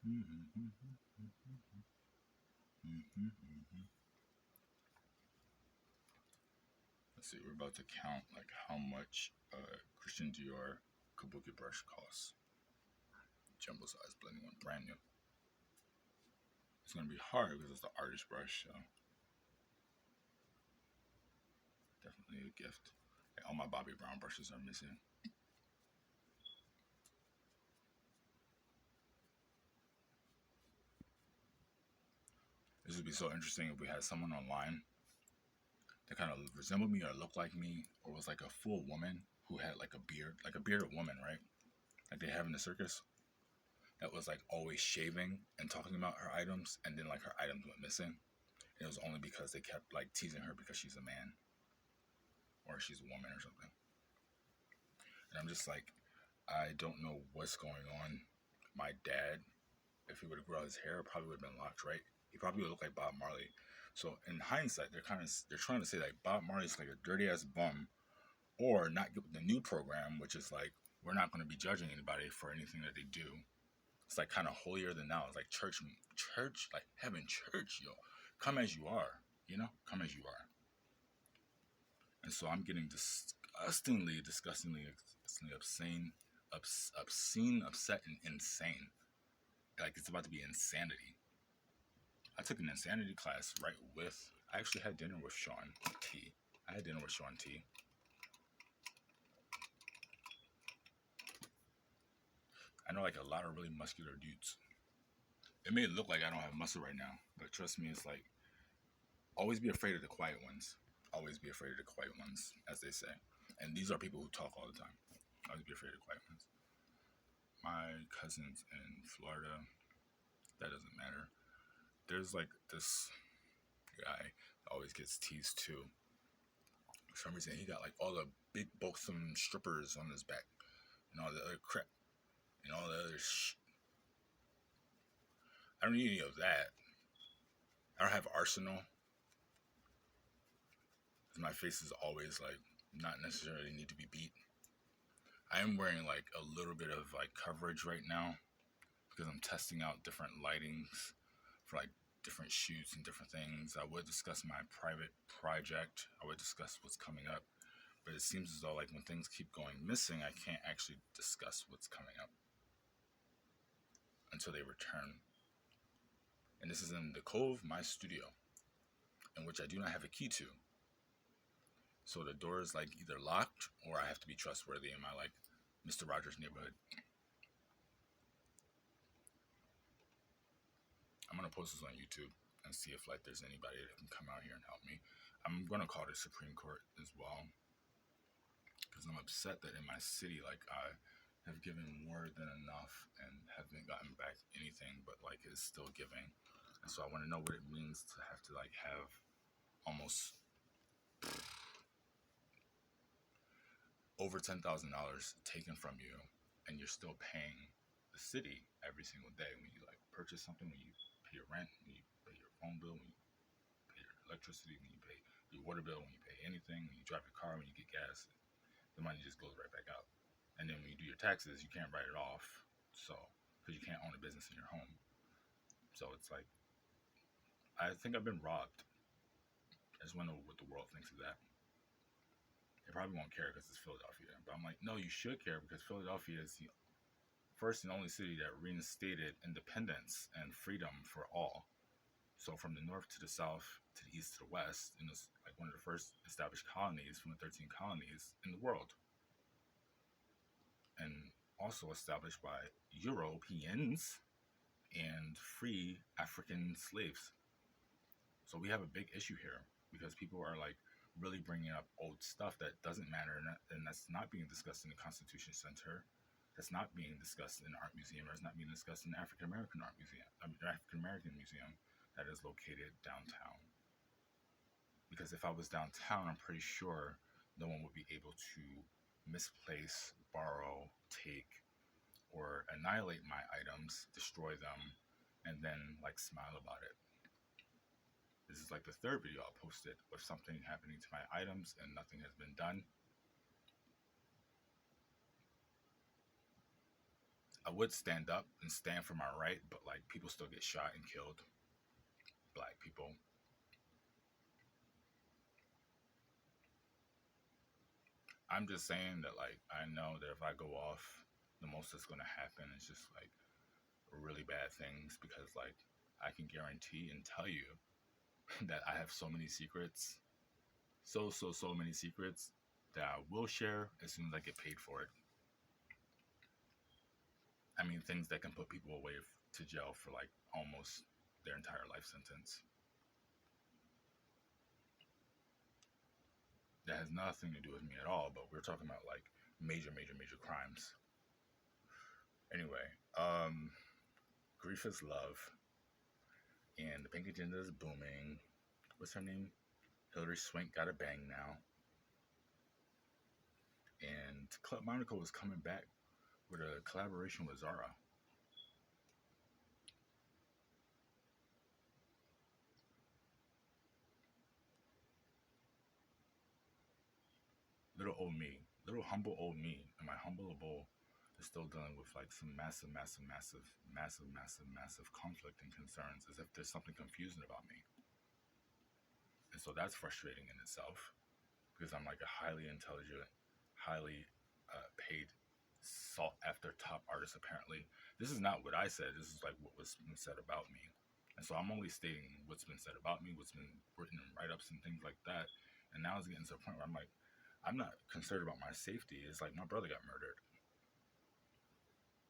Let's see, we're about to count like how much Christian Dior Kabuki brush costs. Jumbo size blending one, brand new. It's gonna be hard because it's the artist brush, so definitely a gift. Like, all my Bobbi Brown brushes are missing. This would be so interesting if we had someone online that kind of resembled me or looked like me or was like a full woman who had like a bearded woman, right? Like they have in the circus, that was like always shaving and talking about her items, and then like her items went missing. And it was only because they kept like teasing her because she's a man or she's a woman or something. And I'm just like, I don't know what's going on. My dad, if he would have grown his hair, probably would have been locked, right? He probably would look like Bob Marley. So in hindsight, they're trying to say like Bob Marley's like a dirty ass bum, or not get with the new program, which is like we're not going to be judging anybody for anything that they do. It's like kind of holier than thou. It's like church, like heaven church, yo. Come as you are, come as you are. And so I'm getting disgustingly obscene, upset, and insane. Like it's about to be insanity. I took an insanity class right with. I actually had dinner with Sean T. I had dinner with Sean T. I know like a lot of really muscular dudes. It may look like I don't have muscle right now, but trust me, it's like always be afraid of the quiet ones. Always be afraid of the quiet ones, as they say. And these are people who talk all the time. Always be afraid of the quiet ones. My cousins in Florida, that doesn't matter. There's like this guy that always gets teased too. For some reason, he got like all the big bulksome strippers on his back and all the other crap and all the other I don't need any of that. I don't have arsenal. My face is always like not necessarily need to be beat. I am wearing like a little bit of like coverage right now because I'm testing out different lightings for like different shoots and different things. I would discuss my private project. I would discuss what's coming up. But it seems as though like when things keep going missing, I can't actually discuss what's coming up until they return. And this is in the Cove, my studio, in which I do not have a key to. So the door is like either locked or I have to be trustworthy in my like Mr. Rogers neighborhood. I'm gonna post this on YouTube and see if like there's anybody that can come out here and help me. I'm gonna call the Supreme Court as well because I'm upset that in my city like I have given more than enough and haven't gotten back anything, but like it's still giving. And so I want to know what it means to have to like have almost over $10,000 taken from you, and you're still paying the city every single day when you like purchase something, when you pay your rent, when you pay your phone bill, when you pay your electricity, when you pay your water bill, when you pay anything, when you drive your car, when you get gas, the money just goes right back out. And then when you do your taxes, you can't write it off, so because you can't own a business in your home. So it's like I think I've been robbed. I just want to know what the world thinks of that. They probably won't care because it's Philadelphia. But I'm like, no, you should care because Philadelphia is the first and only city that reinstated independence and freedom for all. So from the north to the south, to the east to the west, and it's like one of the first established colonies from the 13 colonies in the world. And also established by Europeans and free African slaves. So we have a big issue here because people are like really bringing up old stuff that doesn't matter and that's not being discussed in the Constitution Center. That's not being discussed in the Art Museum, or it's not being discussed in the African American Art Museum. African American Museum that is located downtown. Because if I was downtown, I'm pretty sure no one would be able to misplace, borrow, take, or annihilate my items, destroy them, and then like smile about it. This is like the third video I'll posted with something happening to my items and nothing has been done. I would stand up and stand for my right, but like people still get shot and killed. Black people. I'm just saying that like I know that if I go off, the most that's gonna happen is just like really bad things because like I can guarantee and tell you that I have so many secrets, so many secrets that I will share as soon as I get paid for it. I mean things that can put people away to jail for like almost their entire life sentence. That has nothing to do with me at all, but we're talking about like major crimes. Anyway, grief is love, and the pink agenda is booming. What's her name? Hillary Swank got a bang now, and Club Monaco is coming back with a collaboration with Zara. Little old me, little humble old me, and my humbleable is still dealing with like some massive conflict and concerns as if there's something confusing about me. And so that's frustrating in itself because I'm like a highly intelligent, highly paid sought after top artist apparently. This is not what I said, this is like what was been said about me. And so I'm only stating what's been said about me, what's been written in write-ups and things like that. And now it's getting to a point where I'm like, I'm not concerned about my safety. It's like my brother got murdered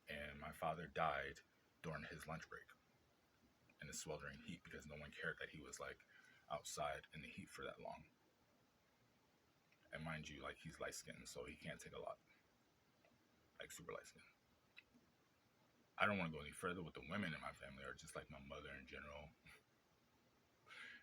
and my father died during his lunch break in the sweltering heat because no one cared that he was like outside in the heat for that long. And mind you, like he's light skinned, so he can't take a lot. Like super light skinned. I don't want to go any further with the women in my family or just like my mother in general.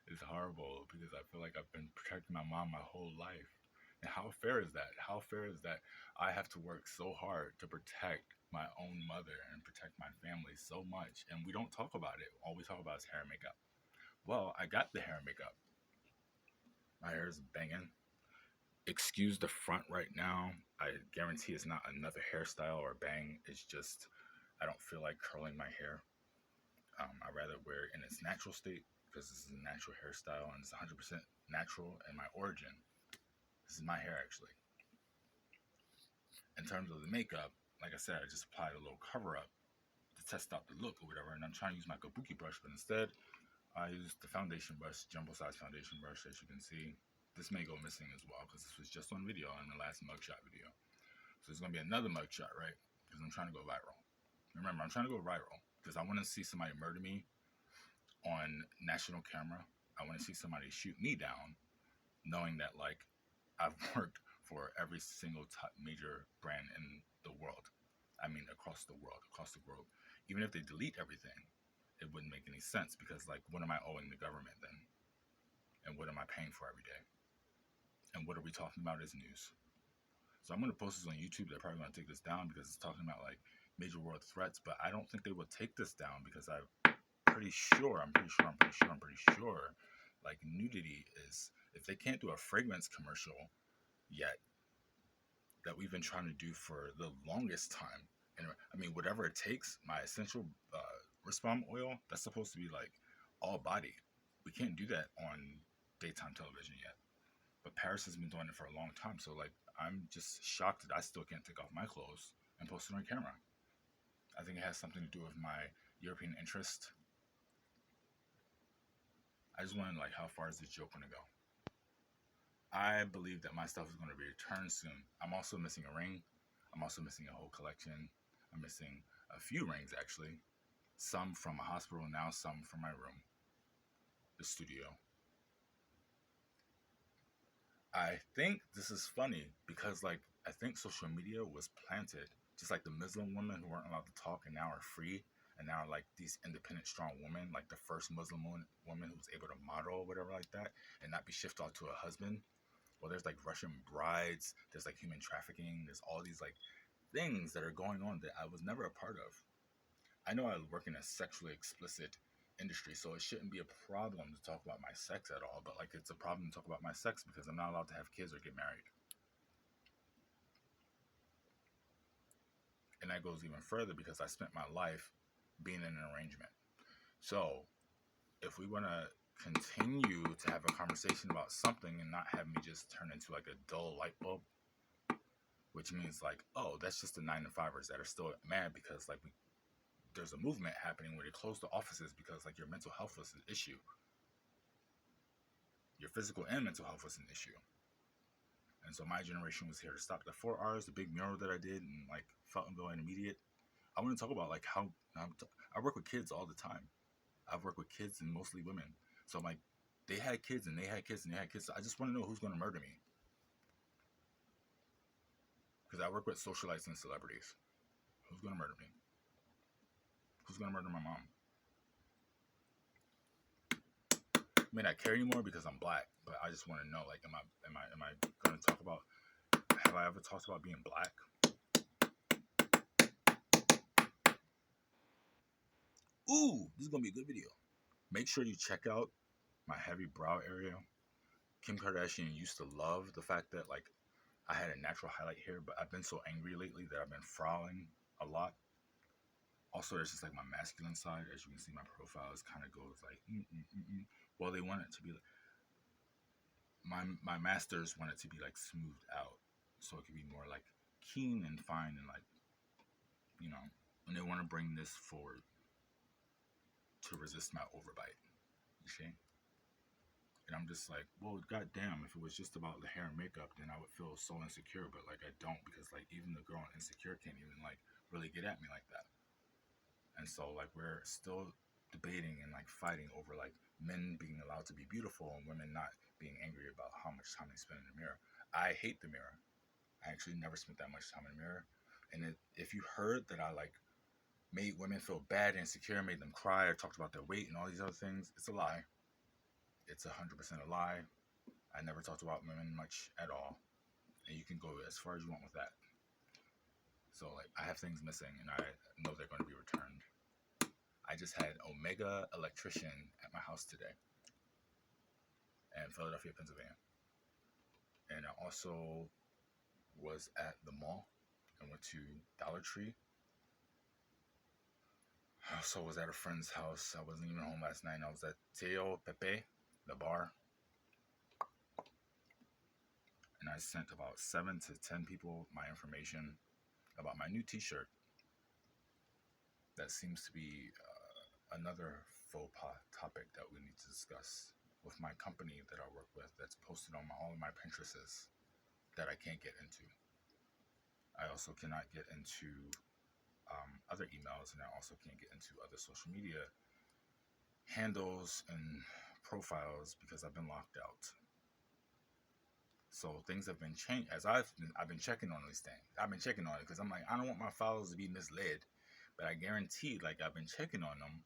It's horrible because I feel like I've been protecting my mom my whole life. And how fair is that? How fair is that I have to work so hard to protect my own mother and protect my family so much, and we don't talk about it. All we talk about is hair and makeup. Well, I got the hair and makeup. My hair is banging. Excuse the front right now. I guarantee it's not another hairstyle or bang. It's just I don't feel like curling my hair. I'd rather wear it in its natural state because this is a natural hairstyle and it's 100% natural in my origin. This is my hair actually. In terms of the makeup, like I said, I just applied a little cover up to test out the look or whatever, and I'm trying to use my kabuki brush, but instead I used the foundation brush, jumbo size foundation brush, as you can see. This may go missing as well because this was just on video in the last mugshot video. So there's going to be another mugshot, right? Because I'm trying to go viral. Remember, I'm trying to go viral because I want to see somebody murder me on national camera. I want to see somebody shoot me down knowing that, like, I've worked for every single top major brand in the world. I mean, across the world, across the globe. Even if they delete everything, it wouldn't make any sense because, like, what am I owing the government then? And what am I paying for every day? And what are we talking about as news? So I'm going to post this on YouTube. They're probably going to take this down because it's talking about like major world threats, but I don't think they will take this down because I'm pretty sure, like nudity is, if they can't do a fragrance commercial yet that we've been trying to do for the longest time, and I mean, whatever it takes, my essential wrist balm oil, that's supposed to be like all body. We can't do that on daytime television yet. But Paris has been doing it for a long time, so like I'm just shocked that I still can't take off my clothes and post it on camera. I think it has something to do with my European interest. I just wondering like how far is this joke gonna go? I believe that my stuff is gonna be returned soon. I'm also missing a ring. I'm also missing a whole collection. I'm missing a few rings actually. Some from a hospital now, some from my room, the studio. I think this is funny because, like, I think social media was planted just like the Muslim women who weren't allowed to talk and now are free, and now like these independent, strong women, like the first Muslim woman who was able to model or whatever like that, and not be shipped off to a husband. Well, there's like Russian brides, there's like human trafficking, there's all these like things that are going on that I was never a part of. I know I work in a sexually explicit industry, so it shouldn't be a problem to talk about my sex at all, but like it's a problem to talk about my sex because I'm not allowed to have kids or get married. And that goes even further because I spent my life being in an arrangement. So if we want to continue to have a conversation about something and not have me just turn into like a dull light bulb, which means like, oh, that's just the 9-to-5ers that are still mad because like there's a movement happening where they close the offices because like your mental health was an issue. Your physical and mental health was an issue. And so my generation was here to stop the 4 R's, the big mural that I did in like Feltonville Intermediate. I want to talk about like how I work with kids all the time. I've worked with kids and mostly women. So I'm like, they had kids and they had kids and they had kids. So I just want to know who's going to murder me. Because I work with socialites and celebrities. Who's going to murder me? Who's going to murder my mom? I may not care anymore because I'm black, but I just want to know, like, am I going to talk about, have I ever talked about being black? Ooh, this is going to be a good video. Make sure you check out my heavy brow area. Kim Kardashian used to love the fact that, like, I had a natural highlight here, but I've been so angry lately that I've been frowning a lot. Also, there's just like my masculine side. As you can see, my profile is kind of goes like, Well, they want it to be, my masters want it to be like smoothed out. So it could be more like keen and fine and like, you know, and they want to bring this forward to resist my overbite. You see? And I'm just like, well, goddamn, if it was just about the hair and makeup, then I would feel so insecure. But like, I don't, because like even the girl on Insecure can't even like really get at me like that. And so like we're still debating and like fighting over like men being allowed to be beautiful and women not being angry about how much time they spend in the mirror. I hate the mirror. I actually never spent that much time in the mirror. And if you heard that I like made women feel bad and insecure, made them cry, or talked about their weight and all these other things, it's a lie. It's 100% a lie. I never talked about women much at all. And you can go as far as you want with that. So like I have things missing and I know they're going to be returned. I just had Omega Electrician at my house today in Philadelphia, Pennsylvania. And I also was at the mall and went to Dollar Tree. I also was at a friend's house. I wasn't even home last night. I was at Teo Pepe, the bar. And I sent about 7 to 10 people my information about my new t-shirt. That seems to be another faux pas topic that we need to discuss with my company that I work with that's posted on all of my Pinterests that I can't get into. I also cannot get into other emails, and I also can't get into other social media handles and profiles because I've been locked out. So things have been changed as I've been checking on these things. I've been checking on it because I'm like, I don't want my followers to be misled, but I guarantee like I've been checking on them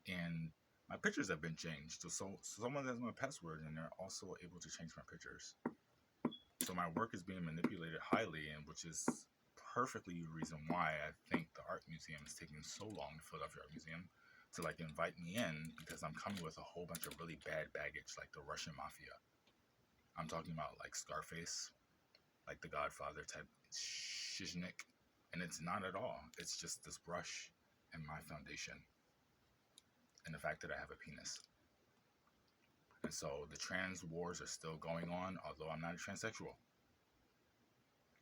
and my pictures have been changed. So someone has my password and they're also able to change my pictures. So my work is being manipulated highly, and which is perfectly the reason why I think the art museum is taking so long, the Philadelphia Art Museum, to like invite me in because I'm coming with a whole bunch of really bad baggage like the Russian mafia. I'm talking about like Scarface, like the Godfather type Shiznik. And it's not at all. It's just this brush and my foundation. And the fact that I have a penis. And so the trans wars are still going on, although I'm not a transsexual.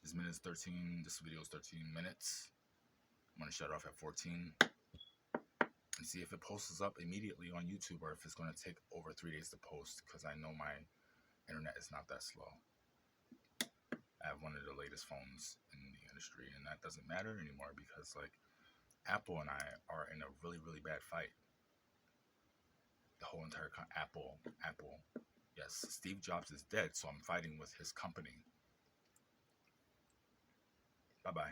This video is 13 minutes. I'm going to shut off at 14 and see if it posts up immediately on YouTube or if it's going to take over 3 days to post because I know my internet is not that slow. I have one of the latest phones in the industry, and that doesn't matter anymore because like Apple and I are in a really, really bad fight. The whole entire Apple. Yes, Steve Jobs is dead, so I'm fighting with his company. Bye-bye.